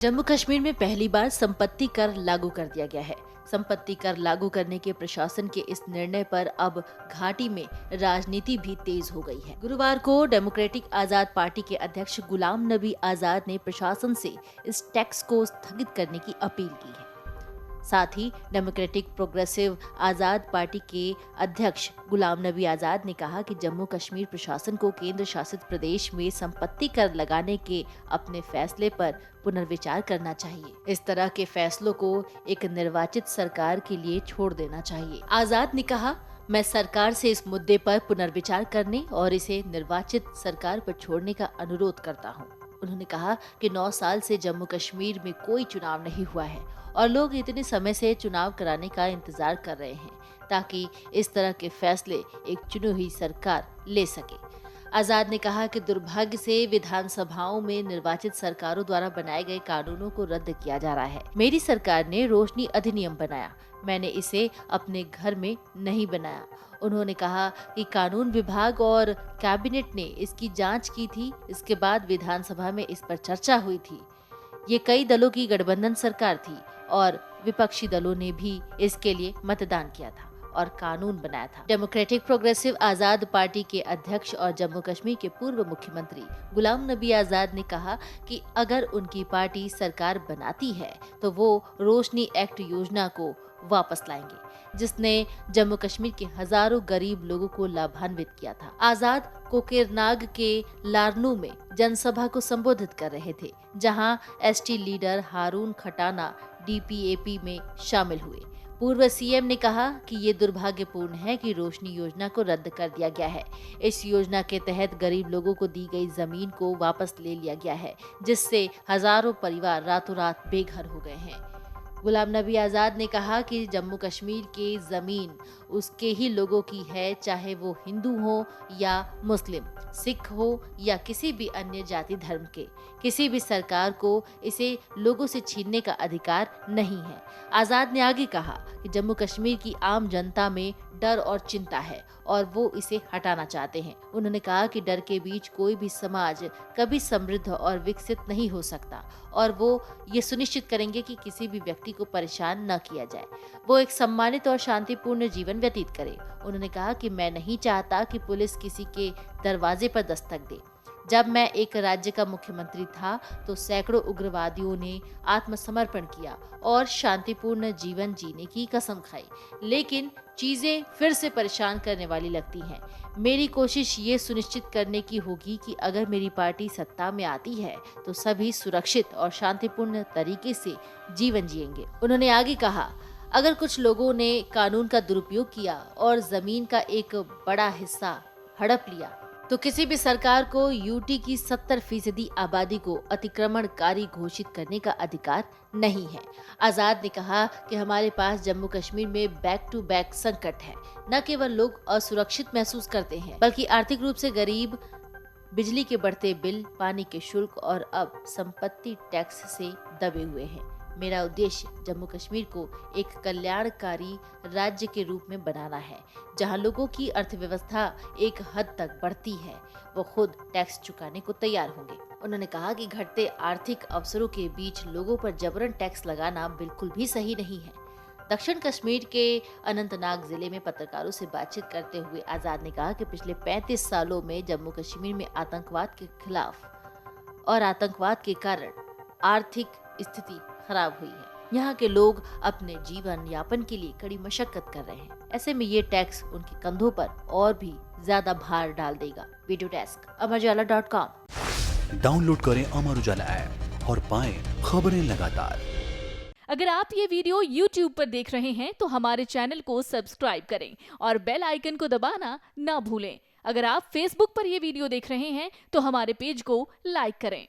जम्मू कश्मीर में पहली बार संपत्ति कर लागू कर दिया गया है। संपत्ति कर लागू करने के प्रशासन के इस निर्णय पर अब घाटी में राजनीति भी तेज हो गई है। गुरुवार को डेमोक्रेटिक आजाद पार्टी के अध्यक्ष गुलाम नबी आजाद ने प्रशासन से इस टैक्स को स्थगित करने की अपील की है। साथ ही डेमोक्रेटिक प्रोग्रेसिव आजाद पार्टी के अध्यक्ष गुलाम नबी आजाद ने कहा कि जम्मू कश्मीर प्रशासन को केंद्र शासित प्रदेश में संपत्ति कर लगाने के अपने फैसले पर पुनर्विचार करना चाहिए। इस तरह के फैसलों को एक निर्वाचित सरकार के लिए छोड़ देना चाहिए। आजाद ने कहा, मैं सरकार से इस मुद्दे पर पुनर्विचार करने और इसे निर्वाचित सरकार पर छोड़ने का अनुरोध करता हूँ। उन्होंने कहा कि 9 साल से जम्मू कश्मीर में कोई चुनाव नहीं हुआ है और लोग इतने समय से चुनाव कराने का इंतजार कर रहे हैं ताकि इस तरह के फैसले एक चुनी हुई सरकार ले सके। आजाद ने कहा कि दुर्भाग्य से विधानसभाओं में निर्वाचित सरकारों द्वारा बनाए गए कानूनों को रद्द किया जा रहा है। मेरी सरकार ने रोशनी अधिनियम बनाया, मैंने इसे अपने घर में नहीं बनाया। उन्होंने कहा कि कानून विभाग और कैबिनेट ने इसकी जांच की थी, इसके बाद विधानसभा में इस पर चर्चा हुई थी। ये कई दलों की गठबंधन सरकार थी और विपक्षी दलों ने भी इसके लिए मतदान किया था और कानून बनाया था। डेमोक्रेटिक प्रोग्रेसिव आजाद पार्टी के अध्यक्ष और जम्मू कश्मीर के पूर्व मुख्यमंत्री गुलाम नबी आजाद ने कहा कि अगर उनकी पार्टी सरकार बनाती है तो वो रोशनी एक्ट योजना को वापस लाएंगे, जिसने जम्मू कश्मीर के हजारों गरीब लोगों को लाभान्वित किया था। आजाद कोकेरनाग के लारनू में जनसभा को संबोधित कर रहे थे, जहां एसटी लीडर हारून खटाना डीपीएपी में शामिल हुए। पूर्व सीएम ने कहा कि ये दुर्भाग्यपूर्ण है कि रोशनी योजना को रद्द कर दिया गया है। इस योजना के तहत गरीब लोगों को दी गई जमीन को वापस ले लिया गया है, जिससे हजारों परिवार रातों रात बेघर हो गए हैं। गुलाम नबी आजाद ने कहा कि जम्मू कश्मीर की जमीन उसके ही लोगों की है, चाहे वो हिंदू हो या मुस्लिम, सिख हो या किसी भी अन्य जाति धर्म के। किसी भी सरकार को इसे लोगों से छीनने का अधिकार नहीं है। आजाद ने आगे कहा कि जम्मू कश्मीर की आम जनता में डर और चिंता है और वो इसे हटाना चाहते हैं। उन्होंने कहा कि डर के बीच कोई भी समाज कभी समृद्ध और विकसित नहीं हो सकता और वो ये सुनिश्चित करेंगे कि किसी भी व्यक्ति को परेशान न किया जाए, वो एक सम्मानित और शांतिपूर्ण जीवन व्यतीत करे। उन्होंने कहा कि मैं नहीं चाहता कि पुलिस किसी के दरवाजे पर दस्तक दे। जब मैं एक राज्य का मुख्यमंत्री था तो सैकड़ों उग्रवादियों ने आत्मसमर्पण किया और शांतिपूर्ण जीवन जीने की कसम खाई, लेकिन चीजें फिर से परेशान करने वाली लगती हैं। मेरी कोशिश ये सुनिश्चित करने की होगी कि अगर मेरी पार्टी सत्ता में आती है तो सभी सुरक्षित और शांतिपूर्ण तरीके से जीवन जिएंगे। उन्होंने आगे कहा, अगर कुछ लोगों ने कानून का दुरुपयोग किया और जमीन का एक बड़ा हिस्सा हड़प लिया तो किसी भी सरकार को यूटी की 70% आबादी को अतिक्रमणकारी घोषित करने का अधिकार नहीं है। आजाद ने कहा कि हमारे पास जम्मू कश्मीर में बैक टू बैक संकट है। न केवल लोग असुरक्षित महसूस करते हैं, बल्कि आर्थिक रूप से गरीब, बिजली के बढ़ते बिल, पानी के शुल्क और अब संपत्ति टैक्स से दबे हुए हैं। मेरा उद्देश्य जम्मू कश्मीर को एक कल्याणकारी राज्य के रूप में बनाना है, जहां लोगों की अर्थव्यवस्था एक हद तक बढ़ती है, वो खुद टैक्स चुकाने को तैयार होंगे। उन्होंने कहा कि घटते आर्थिक अवसरों के बीच लोगों पर जबरन टैक्स लगाना बिल्कुल भी सही नहीं है। दक्षिण कश्मीर के अनंतनाग जिले में पत्रकारों से बातचीत करते हुए आजाद ने कहा कि पिछले 35 सालों में जम्मू कश्मीर में आतंकवाद के खिलाफ और आतंकवाद के कारण आर्थिक स्थिति खराब हुई है। यहाँ के लोग अपने जीवन यापन के लिए कड़ी मशक्कत कर रहे हैं। ऐसे में ये टैक्स उनके कंधों पर और भी ज्यादा भार डाल देगा। Video desk amarujala.com। डाउनलोड करें अमर उजाला ऐप और पाएं खबरें लगातार। अगर आप ये वीडियो YouTube पर देख रहे हैं तो हमारे चैनल को सब्सक्राइब करें और बेल आइकन को दबाना ना भूलें। अगर आप Facebook पर ये वीडियो देख रहे हैं तो हमारे पेज को लाइक करें।